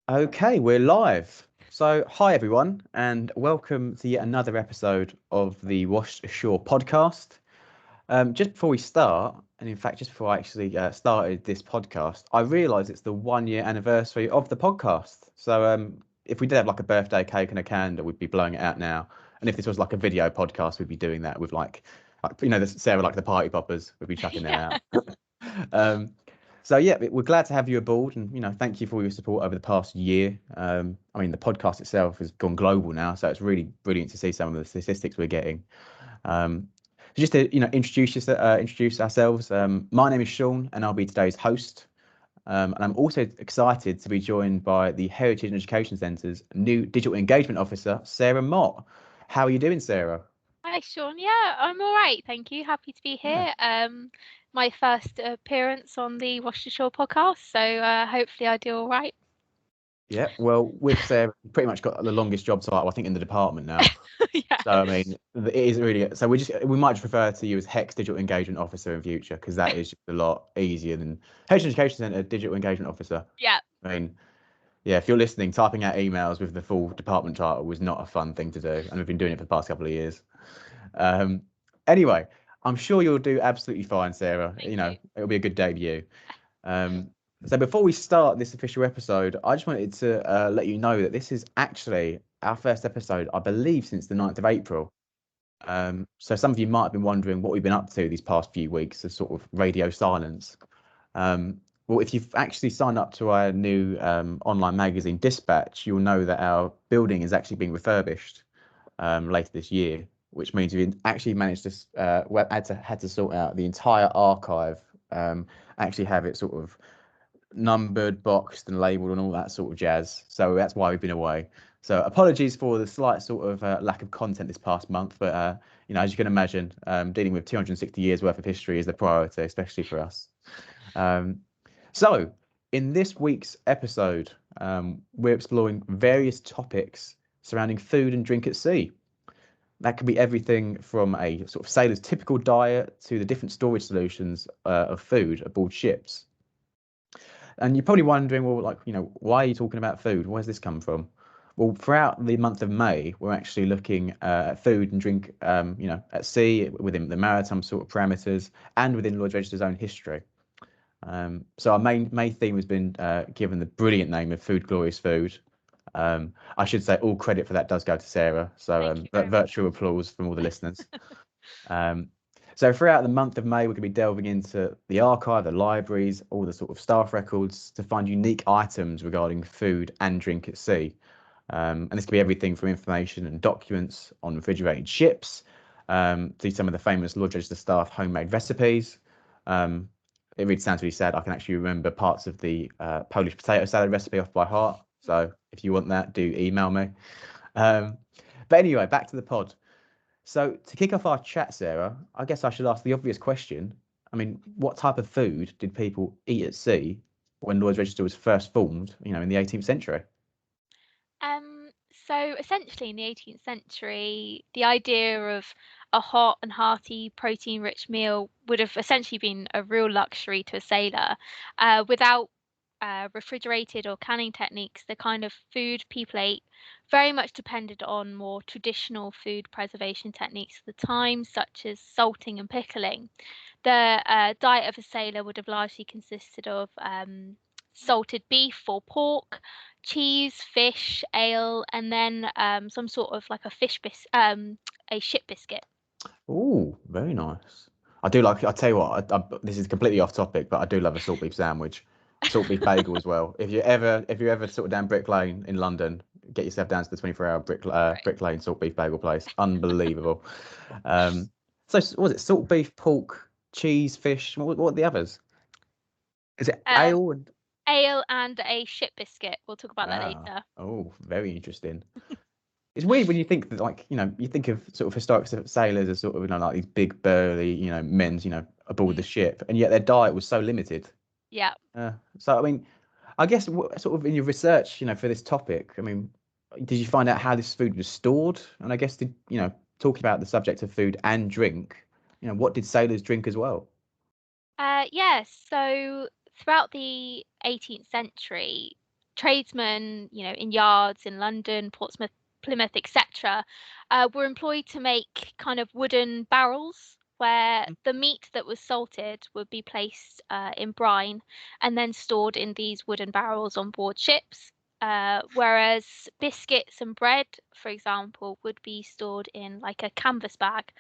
Okay, we're live. So, hi everyone, and welcome to yet another episode of the Washed Ashore podcast. Just before we start, and in fact, just before I actually started this podcast, I realised it's the 1 year anniversary of the podcast. So, if we did have like a birthday cake and a candle, we'd be blowing it out now. And if this was like a video podcast, we'd be doing that with Sarah, like the party poppers, we'd be chucking them Yeah. out. Um, so yeah, we're glad to have you aboard, and thank you for all your support over the past year. I mean, the podcast itself has gone global now, so it's really brilliant to see some of the statistics we're getting. Um, so just to introduce ourselves. My name is Sean, and I'll be today's host. And I'm also excited to be joined by the Heritage and Education Centre's new digital engagement officer, Sarah Mott. How are you doing, Sarah? Hi, Sean. Yeah, I'm all right. Thank you. Happy to be Yeah. here. My first appearance on the Worcestershire podcast, so hopefully I do all right. Yeah, well, with Sarah, pretty much got the longest job title, I think, in the department now. Yeah. So I mean, it is really. So we might just refer to you as Hex Digital Engagement Officer in future because that is just a lot easier than Heritage Education Centre Digital Engagement Officer. Yeah. I mean, yeah, if you're listening, typing out emails with the full department title was not a fun thing to do, and we've been doing it for the past couple of years. Um, anyway, I'm sure you'll do absolutely fine, Sarah. Thank you. It'll be a good debut. Um, so before we start this official episode, I just wanted to let you know that this is actually our first episode, I believe, since the 9th of April. So some of you might have been wondering what we've been up to these past few weeks of sort of radio silence. Well, if you've actually signed up to our new online magazine Dispatch, you'll know that our building is actually being refurbished later this year, which means we've actually managed to had to sort out the entire archive, actually have it sort of numbered, boxed, and labelled, and all that sort of jazz. So that's why we've been away. So apologies for the slight sort of lack of content this past month, but as you can imagine, dealing with 260 years worth of history is the priority, especially for us. Um, so in this week's episode, we're exploring various topics surrounding food and drink at sea. That could be everything from a sort of sailor's typical diet to the different storage solutions of food aboard ships. And you're probably wondering, well, like, why are you talking about food? Where's this come from? Well, throughout the month of May, we're actually looking at food and drink, at sea within the maritime sort of parameters and within Lloyd's Register's own history. So our main theme has been given the brilliant name of Food Glorious Food. I should say all credit for that does go to Sarah. So Thank you very much. virtual applause from all the listeners. Um, so throughout the month of May, we're going to be delving into the archive, the libraries, all the sort of staff records to find unique items regarding food and drink at sea. And this could be everything from information and documents on refrigerated ships to some of the famous Lord Register staff homemade recipes. It really sounds really sad. I can actually remember parts of the Polish potato salad recipe off by heart. So if you want that, do email me. Um, but anyway, back to the pod. So to kick off our chat, Sarah, I guess I should ask the obvious question. I mean, what type of food did people eat at sea when Lloyd's Register was first formed, in the 18th century? Um, so essentially in the 18th century, the idea of a hot and hearty protein-rich meal would have essentially been a real luxury to a sailor. Without refrigerated or canning techniques, the kind of food people ate very much depended on more traditional food preservation techniques of the time, such as salting and pickling. The diet of a sailor would have largely consisted of salted beef or pork, cheese, fish, ale, and then some sort of like a ship biscuit. Oh, very nice. I do like. I tell you what. This is completely off topic, but I do love a salt beef sandwich, salt beef bagel as well. If you ever sort of down Brick Lane in London, get yourself down to the 24-hour Right. Brick Lane salt beef bagel place. Unbelievable. Um, so was it salt beef, pork, cheese, fish? What are the others? Is it Um, ale and Ale and a ship biscuit. We'll talk about that ah? later. Oh, very interesting. It's weird when you think that, like, you think of sort of historic sailors as sort of, like these big burly, men, aboard the Mm, ship, and yet their diet was so limited. yeah. So, I mean, I guess sort of in your research, for this topic, I mean, did you find out how this food was stored? And I guess talking about the subject of food and drink, what did sailors drink as well? Yeah. So throughout the 18th century, tradesmen, in yards in London, Portsmouth, Plymouth, etc., were employed to make kind of wooden barrels where the meat that was salted would be placed in brine and then stored in these wooden barrels on board ships. Whereas biscuits and bread, for example, would be stored in like a canvas bag,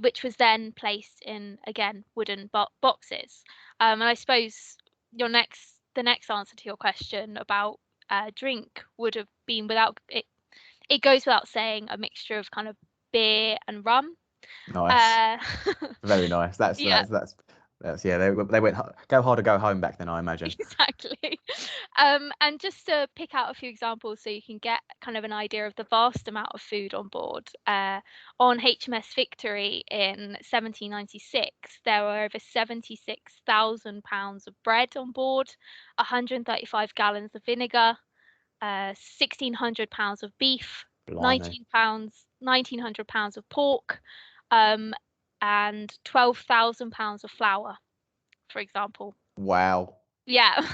which was then placed in, again, wooden boxes. And I suppose the next answer to your question about drink would have been without it. It goes without saying, a mixture of kind of beer and rum. Nice. Uh, Very nice. That's yeah, yeah. They went go hard or go home back then, I imagine. exactly. And just to pick out a few examples so you can get kind of an idea of the vast amount of food on board. On HMS Victory in 1796, there were over 76,000 pounds of bread on board, 135 gallons of vinegar, 1,600 pounds of beef, Blimey. 1,900 pounds of pork, um, and 12,000 pounds of flour, for example. Wow. Yeah.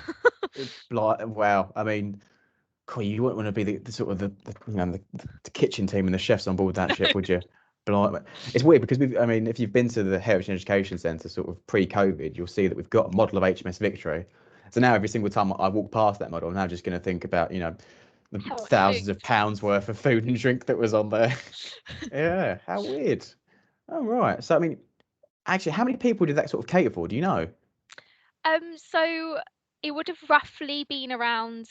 Wow. I mean, cool, you wouldn't want to be the sort of the kitchen team and the chefs on board that ship, would you? Blimey. It's weird because I mean, if you've been to the Heritage and Education Centre sort of pre-COVID, you'll see that we've got a model of HMS Victory. So now every single time I walk past that model, I'm now just going to think about, the How much thousands food? of pounds worth of food and drink that was on there. Yeah, how weird. Oh, right. So, I mean, actually, how many people did that sort of cater for? Do you know? So it would have roughly been around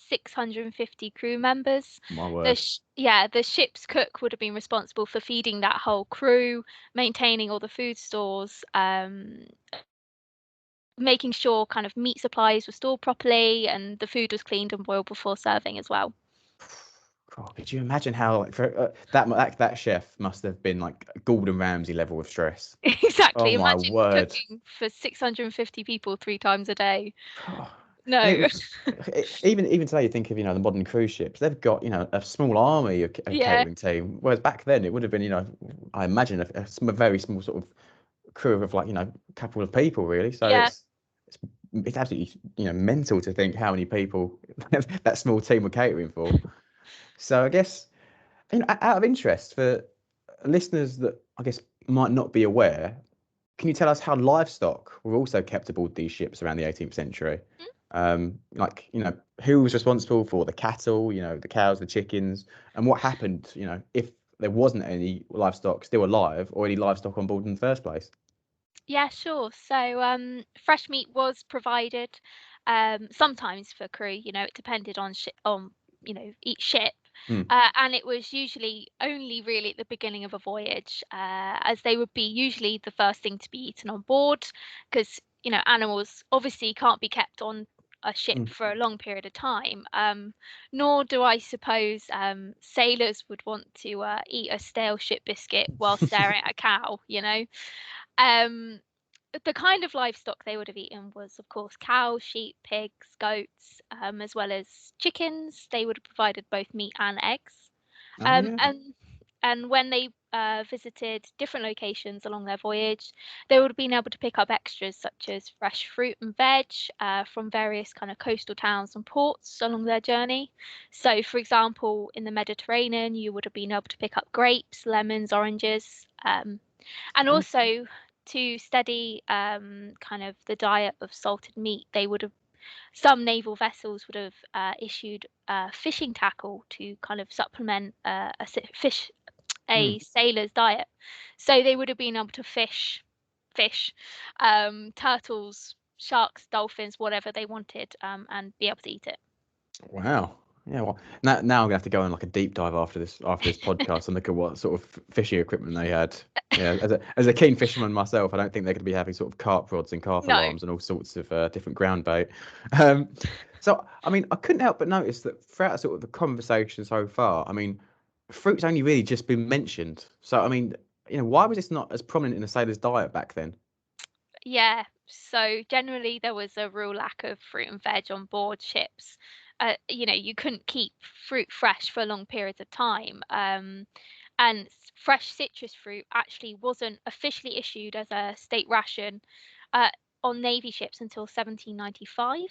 650 crew members. My word. The ship's cook would have been responsible for feeding that whole crew, maintaining all the food stores, making sure kind of meat supplies were stored properly, and the food was cleaned and boiled before serving as well. God, could you imagine how like for that chef must have been like Gordon Ramsay level of stress? Oh Exactly. my Imagine word. cooking for 650 people 3 times a day. God. And No. even today, you think of the modern cruise ships. They've got a small army of a Yeah. catering team, whereas back then it would have been I imagine a very small sort of crew of like a couple of people really. So Yeah. it's it's absolutely mental to think how many people that small team were catering for. So I guess out of interest for listeners that I guess might not be aware, can you tell us how livestock were also kept aboard these ships around the 18th century? Like, who was responsible for the cattle, the cows, the chickens, and what happened, if there wasn't any livestock still alive or any livestock on board in the first place? Yeah, sure. So, fresh meat was provided, sometimes for crew. It depended on each ship, Hmm. and it was usually only really at the beginning of a voyage, as they would be usually the first thing to be eaten on board, because animals obviously can't be kept on a ship Hmm. for a long period of time. Nor do I suppose sailors would want to eat a stale ship biscuit while staring at a cow. Um, the kind of livestock they would have eaten was, of course, cows, sheep, pigs, goats, as well as chickens. They would have provided both meat and eggs. Oh Um, yeah. and and when they visited different locations along their voyage, they would have been able to pick up extras such as fresh fruit and veg from various kind of coastal towns and ports along their journey. So, for example, in the Mediterranean, you would have been able to pick up grapes, lemons, oranges, and Oh, also to study kind of the diet of salted meat. Some naval vessels would have issued fishing tackle to kind of supplement hmm. a sailor's diet. So they would have been able to fish, turtles, sharks, dolphins, whatever they wanted, and be able to eat it. Wow. Yeah, well, now I'm gonna have to go on like a deep dive after this podcast and look at what sort of fishing equipment they had. Yeah, as a keen fisherman myself, I don't think they're going to be having sort of carp rods and carp No. alarms and all sorts of different ground bait. Um, so I mean, I couldn't help but notice that throughout sort of the conversation so far, I mean, fruit's only really just been mentioned. So I mean, why was this not as prominent in the sailor's diet back then? Yeah, so generally there was a real lack of fruit and veg on board ships. You couldn't keep fruit fresh for long periods of time. And fresh citrus fruit actually wasn't officially issued as a state ration uh, on Navy ships until 1795.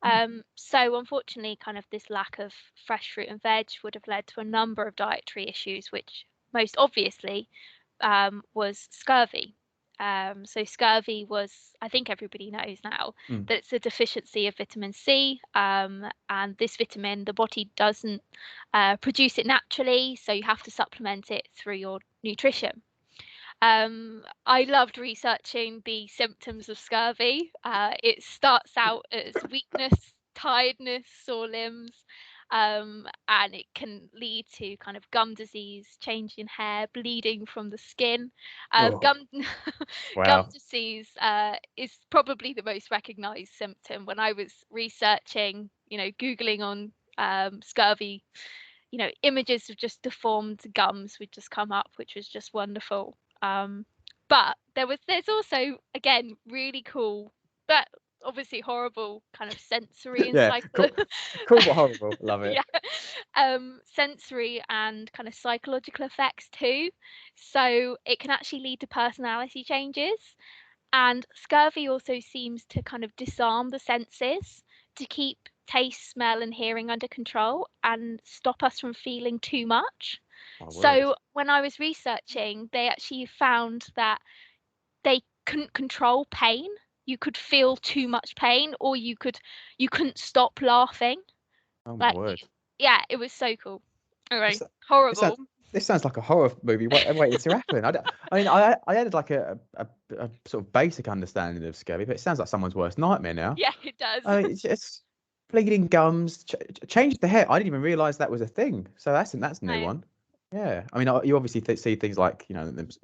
So unfortunately, kind of this lack of fresh fruit and veg would have led to a number of dietary issues, which most obviously was scurvy. So scurvy was, I think everybody knows now, Mm. that it's a deficiency of vitamin C, and this vitamin, the body doesn't produce it naturally, so you have to supplement it through your nutrition. I loved researching the symptoms of scurvy. It starts out as weakness, tiredness, sore limbs, and it can lead to kind of gum disease, change in hair, bleeding from the skin. Oh, Gum gum wow. disease is probably the most recognized symptom. When I was researching, Googling on scurvy, images of just deformed gums would just come up, which was just wonderful. But there's also, again, really cool, but obviously horrible kind of sensory and Yeah, cool, cool but horrible. Love it. yeah, sensory and kind of psychological effects too. So it can actually lead to personality changes. And scurvy also seems to kind of disarm the senses to keep taste, smell, and hearing under control and stop us from feeling too much. My word. So when I was researching, they actually found that they couldn't control pain. You could feel too much pain, or you couldn't stop laughing. Oh my Like, word. yeah, it was so cool. This, Anyway, this sounds horrible. this sounds like a horror movie waiting to happen. I mean, I had like a sort of basic understanding of scurvy, but it sounds like someone's worst nightmare now. Yeah, it does. I mean, it's just bleeding gums, changed the hair. I didn't even realize that was a thing. So that's a new No, one. Yeah, I mean, you obviously see things like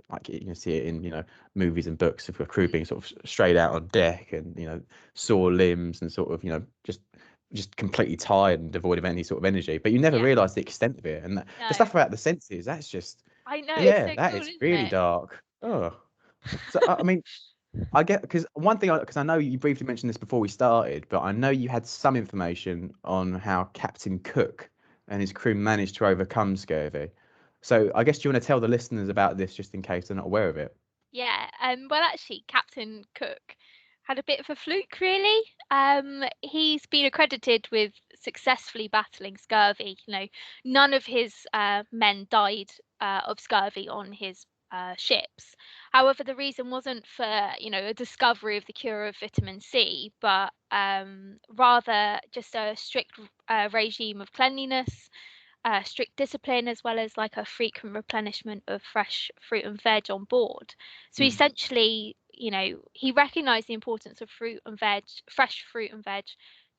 like see it in movies and books of a crew being sort of straight out on deck and sore limbs and sort of just completely tired and devoid of any sort of energy. But you never yeah, realize the extent of it and the no. stuff about the senses. That's just I know, it's yeah, so that cool, is isn't really it? dark. Oh, so I mean, I get because one thing because I know you briefly mentioned this before we started, but I know you had some information on how Captain Cook and his crew managed to overcome scurvy. So I guess do you want to tell the listeners about this just in case they're not aware of it? Yeah, well, actually, Captain Cook had a bit of a fluke, really. He's been accredited with successfully battling scurvy. None of his men died of scurvy on his ships. However, the reason wasn't for, a discovery of the cure of vitamin C, but rather just a strict regime of cleanliness, strict discipline, as well as like a frequent replenishment of fresh fruit and veg on board. So Mm, essentially, he recognized the importance of fresh fruit and veg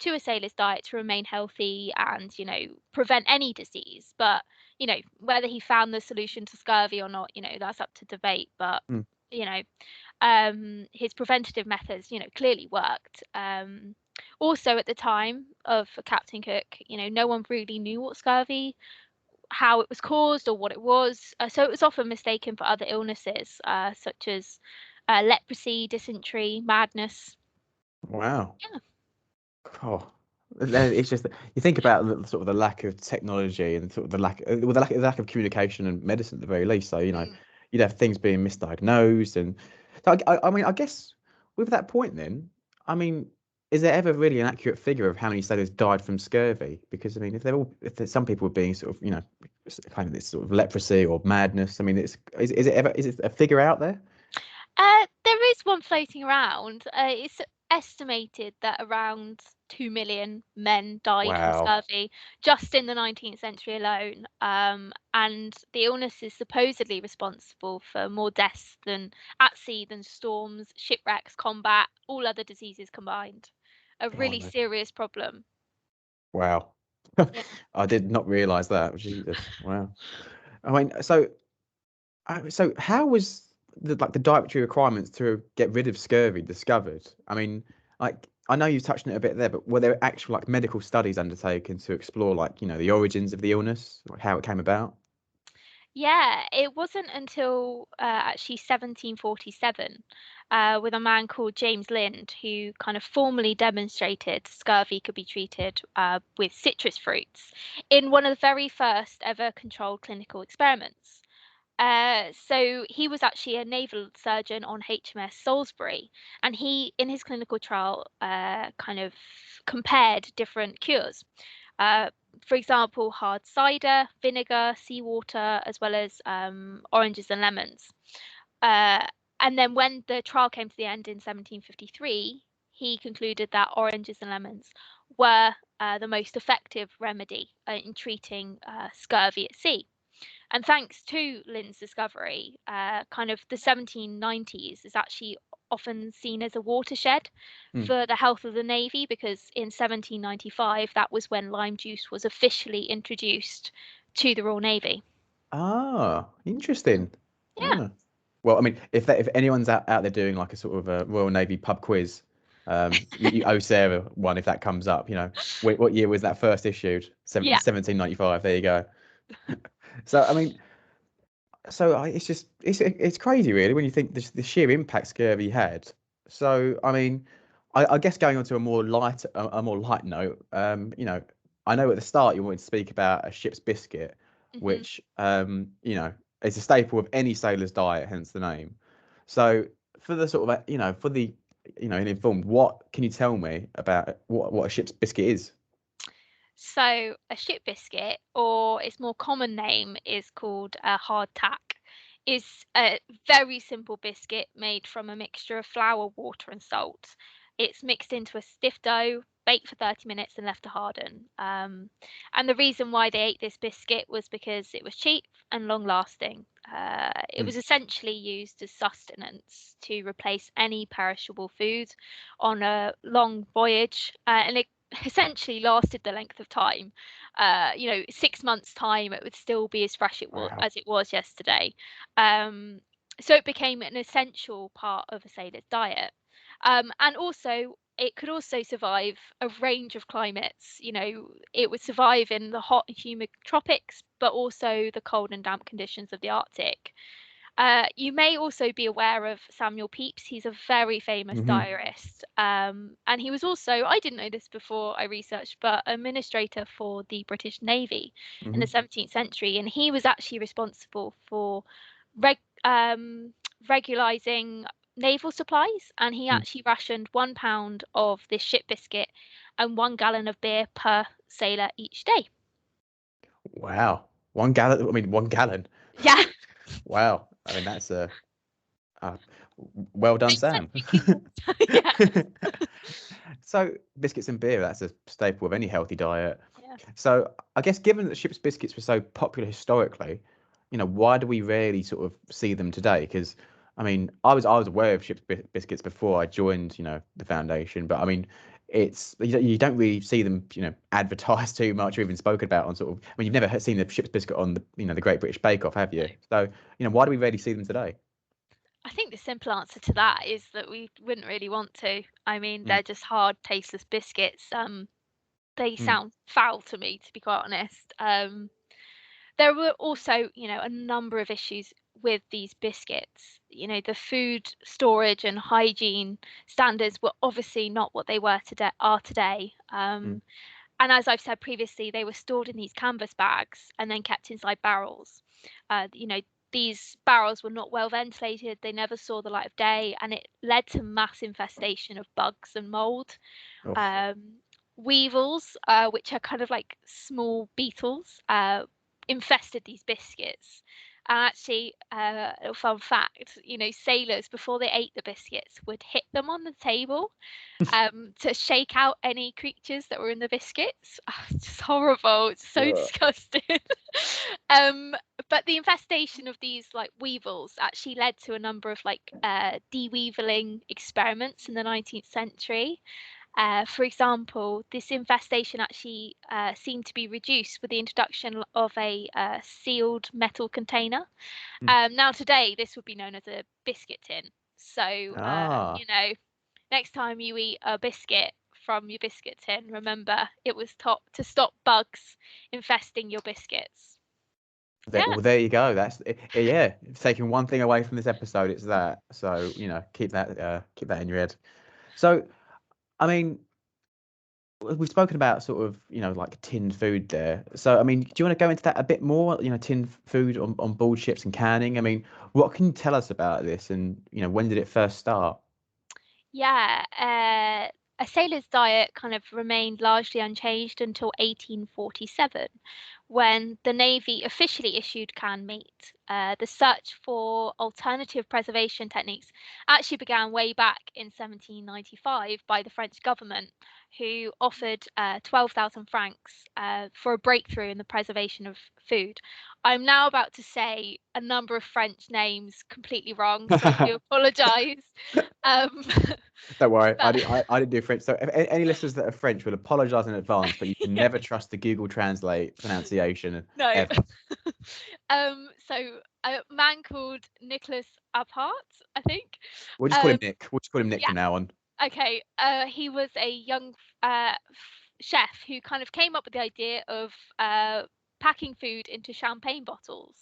to a sailor's diet to remain healthy and, prevent any disease. But, whether he found the solution to scurvy or not, that's up to debate. But, mm. you know, his preventative methods, clearly worked. Also, at the time of Captain Cook, no one really knew what scurvy, how it was caused, or what it was. So it was often mistaken for other illnesses, such as leprosy, dysentery, madness. Wow. Yeah. Oh, it's just that you think about the, sort of the lack of technology and sort of the lack, well, the lack of communication and medicine at the very least. So Mm. you'd have things being misdiagnosed, and so I mean, I guess with that point, then, I mean, is there ever really an accurate figure of how many sailors died from scurvy? Because I mean, if there's some people being sort of, kind of this sort of leprosy or madness, I mean, is it a figure out there? There is one floating around. It's estimated that around 2 million men died from Wow, scurvy just in the 19th century alone. And the illness is supposedly responsible for more deaths than at sea than storms, shipwrecks, combat, all other diseases combined. A really blimey, serious problem. wow. Yeah. I did not realize that. Jesus, wow. I mean, so how was the dietary requirements to get rid of scurvy discovered? I mean, like I know you've touched on it a bit there, but were there actual like medical studies undertaken to explore like the origins of the illness, like how it came about? Yeah, it wasn't until actually 1747 with a man called James Lind who kind of formally demonstrated scurvy could be treated with citrus fruits in one of the very first ever controlled clinical experiments. So he was actually a naval surgeon on HMS Salisbury, and he, in his clinical trial, kind of compared different cures. Uh, for example, hard cider, vinegar, seawater, as well as oranges and lemons. Uh, and then when the trial came to the end in 1753, he concluded that oranges and lemons were the most effective remedy in treating scurvy at sea. And thanks to Lynn's discovery, kind of the 1790s is actually often seen as a watershed Hmm. for the health of the Navy, because in 1795, that was when lime juice was officially introduced to the Royal Navy. Ah, Mm, interesting. yeah, Ah. Well, I mean, if anyone's out there doing like a sort of a Royal Navy pub quiz, you owe Sarah one if that comes up. What year was that first issued? yeah. 1795. There you go. So I mean, it's just it's crazy really when you think the sheer impact scurvy had. So I mean, I guess going on to a more light note, I know at the start you wanted to speak about a ship's biscuit, hmm which is a staple of any sailor's diet, hence the name. So for the sort of for the informed, what can you tell me about what a ship's biscuit is? So a ship biscuit, or its more common name is called a hard tack, is a very simple biscuit made from a mixture of flour, water, and salt. It's mixed into a stiff dough, baked for 30 minutes, and left to harden. And the reason why they ate this biscuit was because it was cheap and long lasting. It Hmm. was essentially used as sustenance to replace any perishable food on a long voyage, and it essentially lasted the length of time. 6 months time, it would still be as fresh Wow. as it was yesterday. Um, so it became an essential part of a sailor's diet. And also, it could also survive a range of climates. It would survive in the hot and humid tropics, but also the cold and damp conditions of the Arctic. You may also be aware of Samuel Pepys. He's a very famous Hmm. diarist. And he was also, I didn't know this before I researched, but administrator for the British Navy in the Hmm. 17th century. And he was actually responsible for reg- um, regularizing naval supplies. And he actually rationed 1 pound of this ship biscuit and 1 gallon of beer per sailor each day. Wow. 1 gallon. I mean, 1 gallon. Yeah, Wow. I mean, that's a well done, makes sense Sam. drinking water. Yeah, So, biscuits and beer, that's a staple of any healthy diet. yeah. So, I guess given that ship's biscuits were so popular historically, why do we rarely sort of see them today? Because, I mean, I was aware of ship's biscuits before I joined, the foundation, but I mean, you don't really see them, advertised too much or even spoken about on sort of. I mean, you've never seen the ship's biscuit on the Great British Bake Off, have you? So, why do we rarely see them today? I think the simple answer to that is that we wouldn't really want to. I mean, Mm, they're just hard, tasteless biscuits. They mm, sound foul to me, to be quite honest. There were also, a number of issues with these biscuits. The food storage and hygiene standards were obviously not what they are today. mm, And as I've said previously, they were stored in these canvas bags and then kept inside barrels. Uh, you know, these barrels were not well ventilated, they never saw the light of day, and it led to mass infestation of bugs and mold. oh, Um, Weevils, which are kind of like small beetles, infested these biscuits. And actually, a little fun fact, sailors, before they ate the biscuits, would hit them on the table to shake out any creatures that were in the biscuits. It's just horrible. It's so ugh, disgusting. um, but the infestation of these like weevils actually led to a number of like de-weeviling experiments in the 19th century. For example, this infestation actually seemed to be reduced with the introduction of a sealed metal container. mm. Now, today, this would be known as a biscuit tin. So, Ah, next time you eat a biscuit from your biscuit tin, remember it was taught to stop bugs infesting your biscuits. Yeah, well, there you go. Yeah. If taking one thing away from this episode, it's that. So keep that in your head. So, I mean, we've spoken about sort of, like tinned food there. So, I mean, do you want to go into that a bit more? Tinned food on board ships and canning. I mean, what can you tell us about this? And, when did it first start? Yeah, a sailor's diet kind of remained largely unchanged until 1847, when the Navy officially issued canned meat. The search for alternative preservation techniques actually began way back in 1795 by the French government, who offered 12,000 francs for a breakthrough in the preservation of food. I'm now about to say a number of French names completely wrong, so I do apologise. Um, Don't worry, I, but did, I, I didn't do French. So, if any listeners that are French will apologise in advance, but you can yeah, never trust the Google Translate pronunciation no. ever. So a man called Nicholas Apart, I think. We'll just call him Um, Nick. We'll just call him Nick yeah, from now on. okay. He was a young chef who kind of came up with the idea of packing food into champagne bottles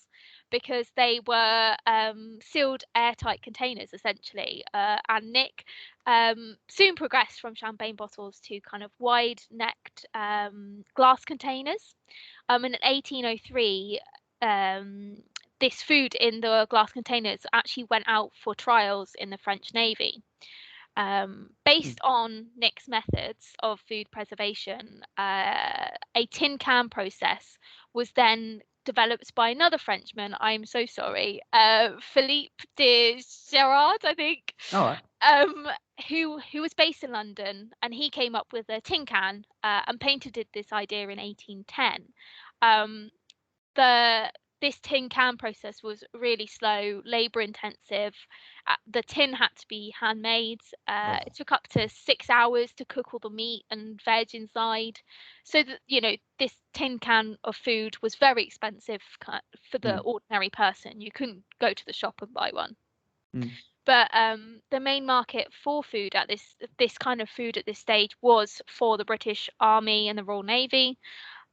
because they were sealed airtight containers essentially. And Nick soon progressed from champagne bottles to kind of wide-necked glass containers. In 1803, this food in the glass containers actually went out for trials in the French Navy. Hmm. Based on Nick's methods of food preservation, a tin can process was then developed by another Frenchman. I'm so sorry, Philippe de Gerard, I think, All right. um, who was based in London, and he came up with a tin can and patented this idea in 1810. Um, the This tin can process was really slow, labor intensive. The tin had to be handmade. It Oh. took up to 6 hours to cook all the meat and veg inside. So that, this tin can of food was very expensive for the Hmm. ordinary person. You couldn't go to the shop and buy one. Hmm. But the main market for food at this kind of food at this stage was for the British Army and the Royal Navy,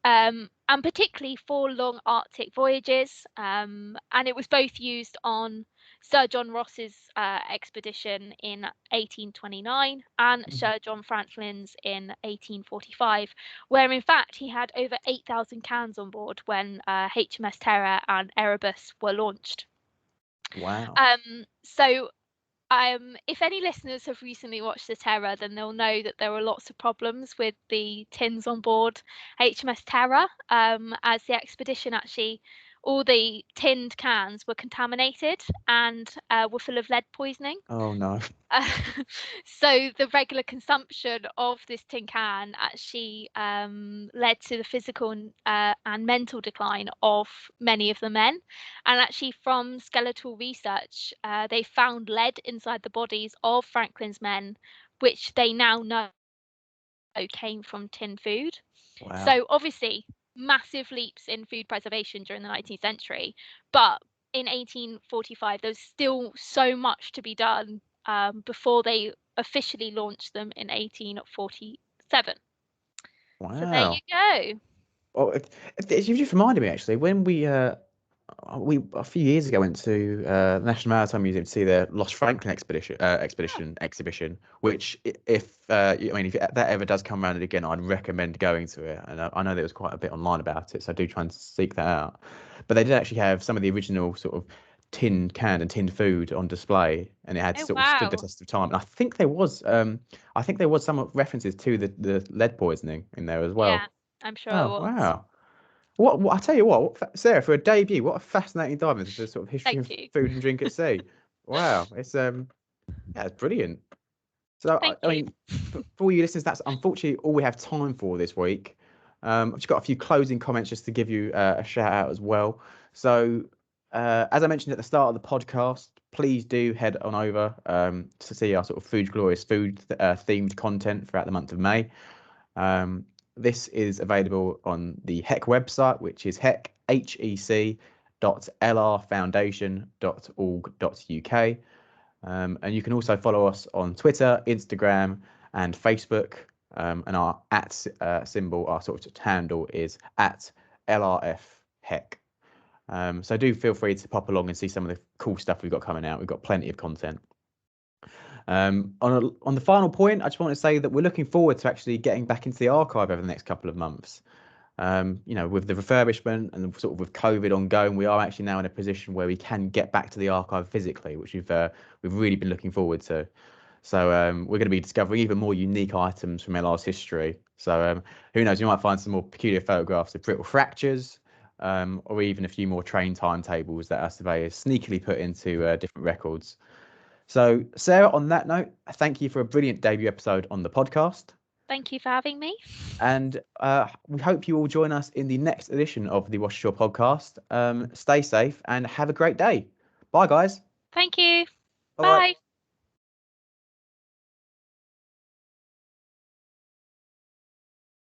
and particularly for long Arctic voyages. And it was both used on Sir John Ross's expedition in 1829 and Hmm. Sir John Franklin's in 1845, where in fact he had over 8,000 cans on board when HMS Terror and Erebus were launched. Wow. So if any listeners have recently watched The Terror, then they'll know that there were lots of problems with the tins on board HMS Terror, as the expedition actually, all the tinned cans were contaminated and were full of lead poisoning. Oh no. Uh, so the regular consumption of this tin can actually led to the physical and mental decline of many of the men. And actually, from skeletal research, they found lead inside the bodies of Franklin's men, which they now know came from tin food. Wow. So obviously, massive leaps in food preservation during the 19th century, but in 1845, there's still so much to be done before they officially launched them in 1847. So there you Wow. go. Well, you just reminded me actually when we a few years ago went to the National Maritime Museum to see the Lost Franklin expedition exhibition. Which, I mean, if that ever does come around again, I'd recommend going to it. And I know there was quite a bit online about it, so do try and seek that out. But they did actually have some of the original sort of canned and tinned food on display, and it had Oh sort of stood the wow. test of time. And I think there was some references to the lead poisoning in there as Yeah, well. I'm sure it Oh was. wow. What I tell you Sarah, for a debut, what a fascinating dive into the sort of history Thank of you. food and drink at sea. Wow, yeah, it's brilliant. So Thank I you. mean, for all you listeners, that's unfortunately all we have time for this week. I've just got a few closing comments just to give you a shout out as well. So, as I mentioned at the start of the podcast, please do head on over to see our sort of food glorious food themed content throughout the month of May. Um, this is available on the HEC website, which is hec.lrfoundation.org.uk. And you can also follow us on Twitter, Instagram, and Facebook. And our at symbol, our sort of handle is at LRF so do feel free to pop along and see some of the cool stuff we've got coming out. We've got plenty of content. On the final point, I just want to say that we're looking forward to actually getting back into the archive over the next couple of months. With the refurbishment and sort of with COVID ongoing, we are actually now in a position where we can get back to the archive physically, which we've really been looking forward to. So we're going to be discovering even more unique items from LR's history. So who knows, you might find some more peculiar photographs of brittle fractures, or even a few more train timetables that our surveyors sneakily put into different records. So Sarah, on that note, thank you for a brilliant debut episode on the podcast. Thank you for having me. And we hope you all join us in the next edition of the Ashore podcast. Stay safe and have a great day. Bye, guys. Thank you. Bye. Bye.